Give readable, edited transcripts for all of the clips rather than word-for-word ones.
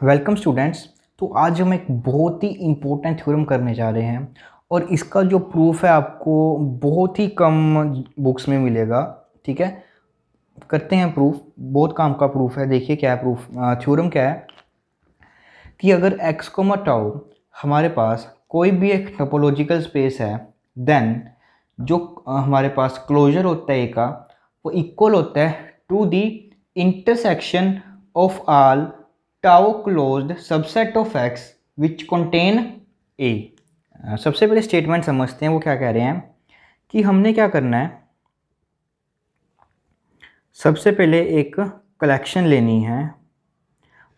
Welcome students. तो आज हम एक बहुत ही इम्पोर्टेंट थ्योरम करने जा रहे हैं और इसका जो प्रूफ है आपको बहुत ही कम बुक्स में मिलेगा। ठीक है, करते हैं प्रूफ। बहुत काम का प्रूफ है। देखिए क्या है प्रूफ। थ्योरम क्या है कि अगर x कोमा टाउ हमारे पास कोई भी एक टोपोलॉजिकल स्पेस है, देन जो हमारे पास क्लोजर होता है a का, वो इक्वल होता है to the intersection of all tau closed subset of x which contain a। सबसे पहले स्टेटमेंट समझते हैं वो क्या कह रहे हैं कि हमने क्या करना है। सबसे पहले एक कलेक्शन लेनी है,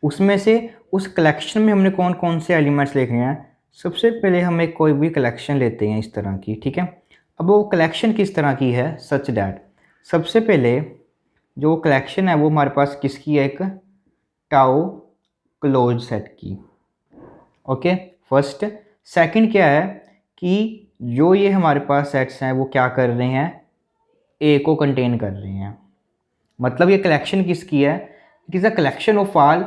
उसमें से उस कलेक्शन में हमने कौन कौन से एलिमेंट्स लिखने हैं। सबसे पहले हम एक कोई भी कलेक्शन लेते हैं इस तरह की। ठीक है, अब वो कलेक्शन किस तरह की है, सच दैट सबसे पहले जो कलेक्शन है वो हमारे पास किसकी है, एक टाउ क्लोज सेट की। Okay, first. सेकंड क्या है कि जो ये हमारे पास सेट्स हैं वो क्या कर रहे हैं, ए को कंटेन कर रहे हैं। मतलब ये कलेक्शन किसकी है, it is a collection of all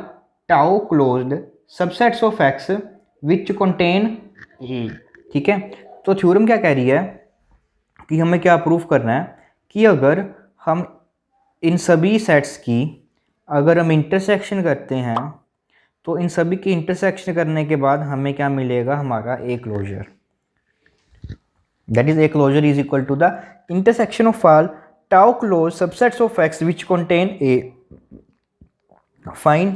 tau closed subsets of X which contain ए। ठीक है, तो थ्योरम क्या कह रही है कि हमें क्या प्रूफ करना है कि अगर हम इन सभी सेट्स की अगर हम इंटरसेक्शन करते हैं तो इन सभी की इंटरसेक्शन करने के बाद हमें क्या मिलेगा, हमारा A closure. That is A closure is equal to the intersection of all tau close subsets of X which contain A. Fine,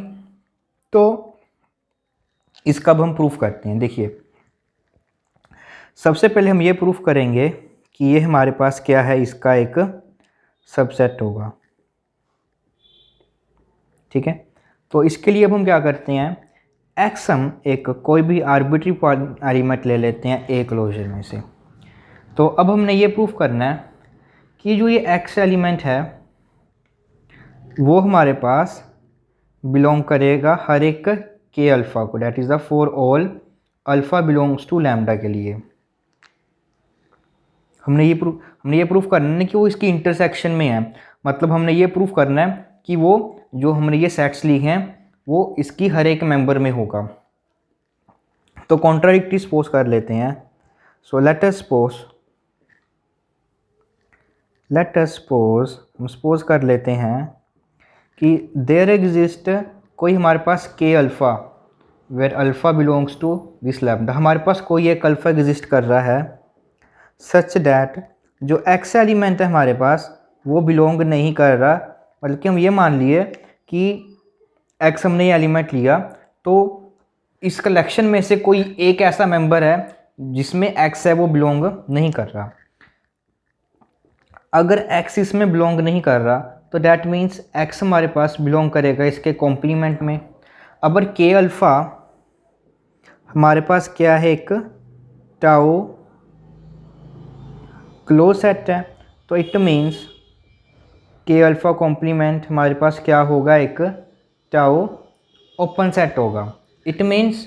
तो इसका अब हम प्रूफ करते हैं। देखिए, सबसे पहले हम ये प्रूफ करेंगे कि ये हमारे पास क्या है, इसका एक सबसेट होगा। ठीक है, तो इसके लिए अब हम क्या करते हैं, एक्स हम एक कोई भी आर्बिट्री एलिमेंट ले लेते हैं ए क्लोजर में से। तो अब हमने ये प्रूफ करना है कि जो ये एक्स एलिमेंट है वो हमारे पास बिलोंग करेगा हर एक के अल्फ़ा को, that is the for all alpha belongs to lambda के लिए। हमने ये प्रूफ करना है कि वो इसकी इंटरसेक्शन में है। मतलब हमने ये प्रूफ करना है कि वो जो हमने ये सेट्स ली हैं वो इसकी हर एक मेंबर में होगा। तो कॉन्ट्राडिक्टरी सपोज कर लेते हैं। सो लेट अस सपोज हम सपोज कर लेते हैं कि देयर एग्जिस्ट कोई हमारे पास K alpha where alpha belongs to this lambda. हमारे पास कोई एक अल्फ़ा एग्जिस्ट कर रहा है सच दैट जो एक्स एलिमेंट है हमारे पास वो बिलोंग नहीं कर रहा, बल्कि हम ये मान लिए कि एक्स हमने ये एलिमेंट लिया तो इस कलेक्शन में से कोई एक ऐसा मेंबर है जिसमें एक्स है वो बिलोंग नहीं कर रहा। अगर एक्स इसमें बिलोंग नहीं कर रहा तो डैट मीन्स एक्स हमारे पास बिलोंग करेगा इसके कॉम्प्लीमेंट में। अगर के अल्फ़ा हमारे पास क्या है, एक टाउ क्लोज सेट है, तो इट मीन्स के अल्फ़ा कॉम्प्लीमेंट हमारे पास क्या होगा, एक टाउ ओपन सेट होगा। इट मीन्स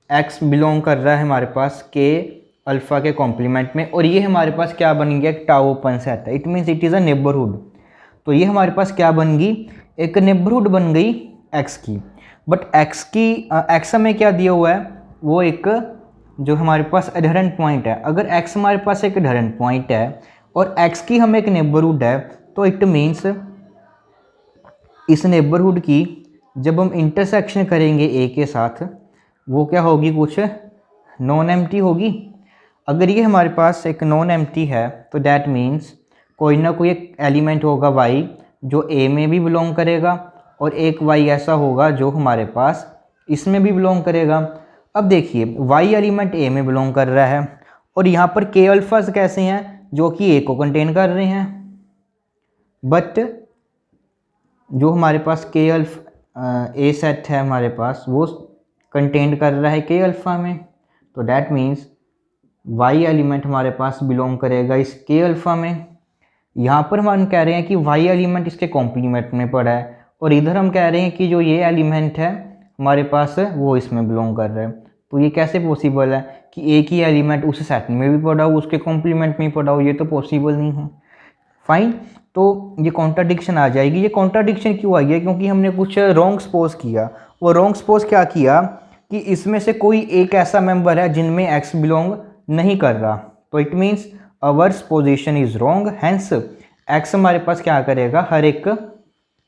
एक्स बिलोंग कर रहा है हमारे पास के अल्फ़ा के कॉम्प्लीमेंट में, और ये हमारे पास क्या बन गया, एक टाउ ओपन सेट है। It means it is a neighbourhood. तो ये हमारे पास क्या बन गई, एक नेबरहुड बन गई एक्स की। बट एक्स में क्या दिया हुआ है, वो एक जो हमारे पास एडहेरेंट पॉइंट है। अगर एक्स हमारे पास एक एडहेरेंट पॉइंट है और एक्स की हम एक नेबरहुड है, तो इट मीन्स इस नेबरहुड की जब हम इंटरसेक्शन करेंगे ए के साथ वो क्या होगी, कुछ नॉन एम्प्टी होगी। अगर ये हमारे पास एक नॉन एम्प्टी है तो डैट मीन्स कोई ना कोई एक एलिमेंट होगा y जो ए में भी बिलोंग करेगा और एक y ऐसा होगा जो हमारे पास इसमें भी बिलोंग करेगा। अब देखिए y एलिमेंट ए में बिलोंग कर रहा है और यहाँ पर के अल्फाज कैसे हैं, जो कि ए को कंटेन कर रहे हैं। बट जो हमारे पास के ए सेट है हमारे पास वो कंटेन कर रहा है के अल्फ़ा में, तो डैट मीन्स y एलिमेंट हमारे पास बिलोंग करेगा इस के अल्फ़ा में। यहाँ पर हम कह रहे हैं कि y एलिमेंट इसके कॉम्प्लीमेंट में पड़ा है और इधर हम कह रहे हैं कि जो ये एलिमेंट है हमारे पास वो इसमें बिलोंग कर रहा है। तो ये कैसे पॉसिबल है कि एक ही एलिमेंट उस सेट में भी पड़ा हो, उसके कॉम्प्लीमेंट में ही पड़ा हो, ये तो पॉसिबल नहीं है। फाइन। तो ये कॉन्ट्राडिक्शन आ जाएगी। ये कॉन्ट्राडिक्शन क्यों आई है? क्योंकि हमने कुछ रॉन्ग सपोज किया। वो रॉन्ग सपोज क्या किया कि इसमें से कोई एक ऐसा मेंबर है जिनमें एक्स बिलोंग नहीं कर रहा। तो it means our supposition is wrong, hence X हमारे पास क्या करेगा, हर एक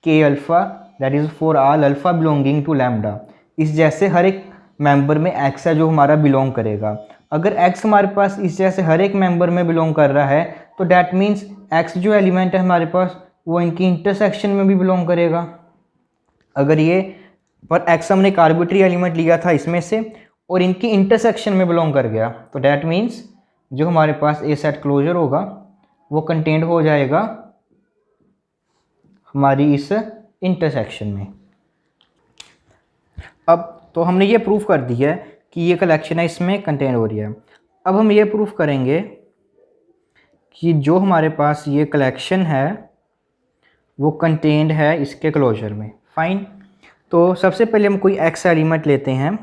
K alpha that is for all alpha belonging to lambda, इस जैसे हर एक मेंबर में एक्स है जो हमारा बिलोंग करेगा। अगर एक्स हमारे पास इस जैसे हर एक मेंबर में बिलोंग कर रहा है तो डैट मीन्स एक्स जो एलिमेंट है हमारे पास वो इनकी इंटरसेक्शन में भी बिलोंग करेगा। अगर ये पर एक्स हमने एक आर्बिट्री एलिमेंट लिया था इसमें से और इनकी इंटरसेक्शन में बिलोंग कर गया तो डैट मीन्स जो हमारे पास ए सेट क्लोजर होगा वो कंटेंट हो जाएगा हमारी इस इंटरसेक्शन में। अब तो हमने ये प्रूफ कर दिया है कि ये कलेक्शन है इसमें कंटेन हो रही है। अब हम ये प्रूफ करेंगे कि जो हमारे पास ये कलेक्शन है वो कंटेंड है इसके क्लोजर में। फाइन। तो सबसे पहले हम कोई एक्स एलिमेंट लेते हैं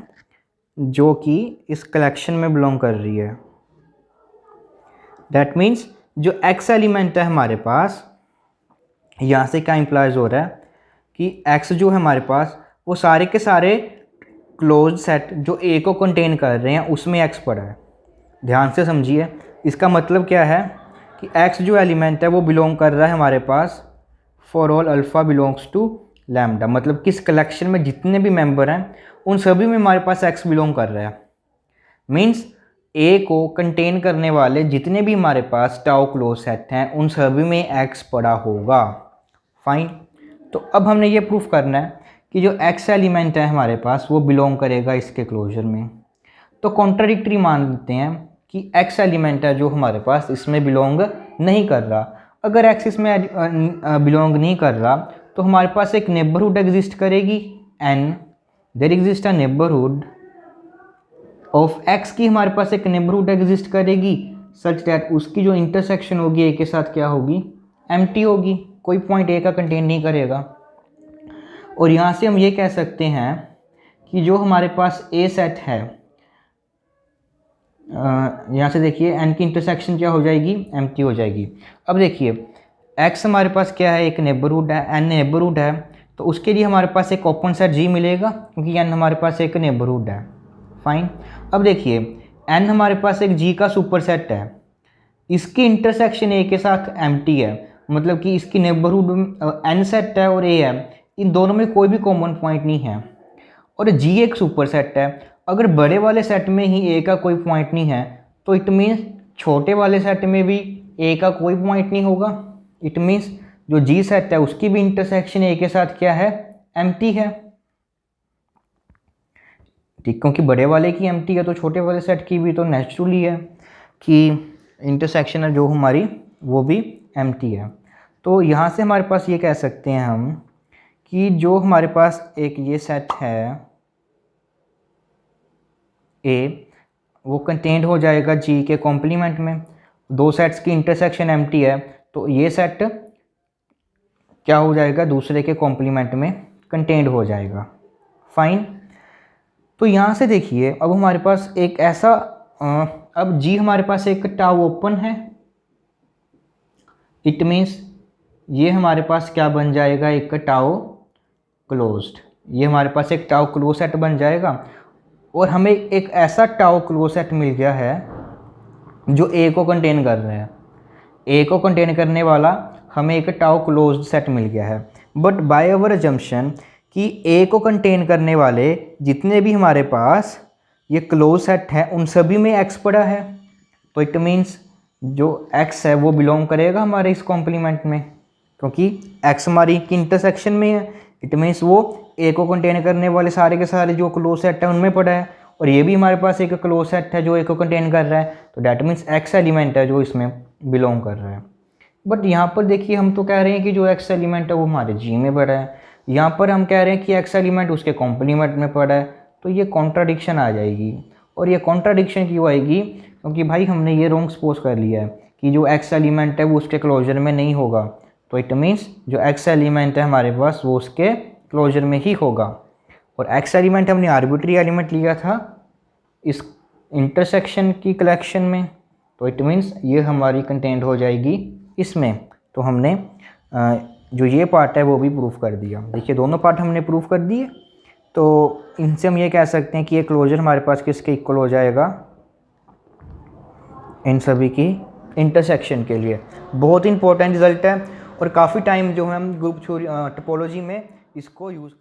जो कि इस कलेक्शन में बिलोंग कर रही है। दैट मीन्स जो एक्स एलिमेंट है हमारे पास, यहाँ से क्या इम्प्लाइज हो रहा है कि एक्स जो है हमारे पास वो सारे के सारे क्लोज सेट जो ए को कंटेन कर रहे हैं उसमें एक्स पड़ा है। ध्यान से समझिए, इसका मतलब क्या है कि एक्स जो एलिमेंट है वो बिलोंग कर रहा है हमारे पास for all alpha belongs to lambda, मतलब किस कलेक्शन में जितने भी मेंबर हैं उन सभी में हमारे पास एक्स बिलोंग कर रहा है। मीन्स ए को कंटेन करने वाले जितने भी हमारे पास टाउ क्लोज सेट हैं उन सभी में एक्स पड़ा होगा। फाइन। तो अब हमने ये प्रूफ करना है कि जो एक्स एलिमेंट है हमारे पास वो बिलोंग करेगा इसके क्लोजर में। तो कॉन्ट्राडिक्टरी मान लेते हैं कि एक्स एलिमेंट है जो हमारे पास इसमें बिलोंग नहीं कर रहा। अगर एक्स इसमें बिलोंग नहीं कर रहा तो हमारे पास एक नेबरहुड एग्जिस्ट करेगी N, there exist a neighbourhood of X की, हमारे पास एक नेबरहुड एग्जिस्ट करेगी सच दैट उसकी जो इंटरसेक्शन होगी ए के साथ क्या होगी, एम्प्टी होगी, कोई पॉइंट ए का कंटेन नहीं करेगा। और यहाँ से हम ये कह सकते हैं कि जो हमारे पास ए सेट है, यहाँ से देखिए एन की इंटरसेक्शन क्या हो जाएगी, एम्प्टी हो जाएगी। अब देखिए एक्स हमारे पास क्या है, एक नेबरहुड है, एन नेबरहुड है, तो उसके लिए हमारे पास एक ओपन सेट जी मिलेगा क्योंकि एन हमारे पास एक नेबरहुड है। फाइन। अब देखिए एन हमारे पास एक जी का सुपर सेट है, इसकी इंटरसेक्शन ए के साथ एम्प्टी है, मतलब कि इसकी नेबरहुड एन सेट है और ए है, इन दोनों में कोई भी कॉमन पॉइंट नहीं है। और जी एक सुपर सेट है, अगर बड़े वाले सेट में ही ए का कोई पॉइंट नहीं है तो इट मीन्स छोटे वाले सेट में भी ए का कोई पॉइंट नहीं होगा। इट मीन्स जो जी सेट है उसकी भी इंटरसेक्शन ए के साथ क्या है, एम्प्टी है। ठीक, क्योंकि बड़े वाले की एम्प्टी है तो छोटे वाले सेट की भी तो नेचुरली है कि इंटरसेक्शन है जो हमारी वो भी एम्प्टी है। तो यहाँ से हमारे पास ये कह सकते हैं हम कि जो हमारे पास एक ये सेट है ए, वो कंटेंट हो जाएगा जी के कॉम्प्लीमेंट में। दो सेट्स की इंटरसेक्शन एम्प्टी है तो ये सेट क्या हो जाएगा, दूसरे के कॉम्प्लीमेंट में कंटेंट हो जाएगा। फाइन। तो यहाँ से देखिए अब हमारे पास एक ऐसा अब जी हमारे पास एक टाउ ओपन है, इट मीन्स ये हमारे पास क्या बन जाएगा, एक टाउ क्लोज्ड। ये हमारे पास एक टाउ क्लोज सेट बन जाएगा और हमें एक ऐसा टाउ क्लोज सेट मिल गया है जो ए को कंटेन कर रहा है। ए को कंटेन करने वाला हमें एक टाउ क्लोज्ड सेट मिल गया है। बट बाय अवर अजम्पशन कि ए को कंटेन करने वाले जितने भी हमारे पास ये क्लोज सेट हैं उन सभी में एक्स पड़ा है, तो इट मीन्स जो एक्स है वो बिलोंग करेगा हमारे इस कॉम्प्लीमेंट में, क्योंकि एक्स हमारी की इंटरसेक्शन में है। इट मीन्स वो ए को कंटेन करने वाले सारे के सारे जो क्लोज सेट है उनमें पड़ा है और ये भी हमारे पास एक क्लोज सेट है जो ए को कंटेन कर रहा है, तो डैट मीन्स एक्स एलिमेंट है जो इसमें बिलोंग कर रहा है। बट यहाँ पर देखिए हम तो कह रहे हैं कि जो एक्स एलिमेंट है वो हमारे जी में पड़ा है, यहाँ पर हम कह रहे हैं कि एक्स एलिमेंट उसके कॉम्प्लीमेंट में पड़ा है, तो ये कॉन्ट्राडिक्शन आ जाएगी। और ये कॉन्ट्राडिक्शन क्यों आएगी, क्योंकि भाई हमने ये रॉन्ग सपोज कर लिया है कि जो एक्स एलिमेंट है वो उसके क्लोजर में नहीं होगा, तो इट मीन्स जो एक्स एलिमेंट है हमारे पास वो उसके क्लोजर में ही होगा। और एक्स एलिमेंट हमने आर्बिट्री एलिमेंट लिया था इस इंटरसेक्शन की कलेक्शन में, तो इट मीन्स ये हमारी कंटेंट हो जाएगी इसमें तो हमने जो ये पार्ट है वो भी प्रूफ कर दिया। देखिए दोनों पार्ट हमने प्रूफ कर दिए। तो इनसे हम ये कह सकते हैं कि ये क्लोजर हमारे पास किसके इक्वल हो जाएगा, इन सभी की इंटरसेक्शन के लिए। बहुत इंपॉर्टेंट रिजल्ट है और काफ़ी टाइम जो है हम ग्रुप थ्योरी टोपोलॉजी में इसको यूज़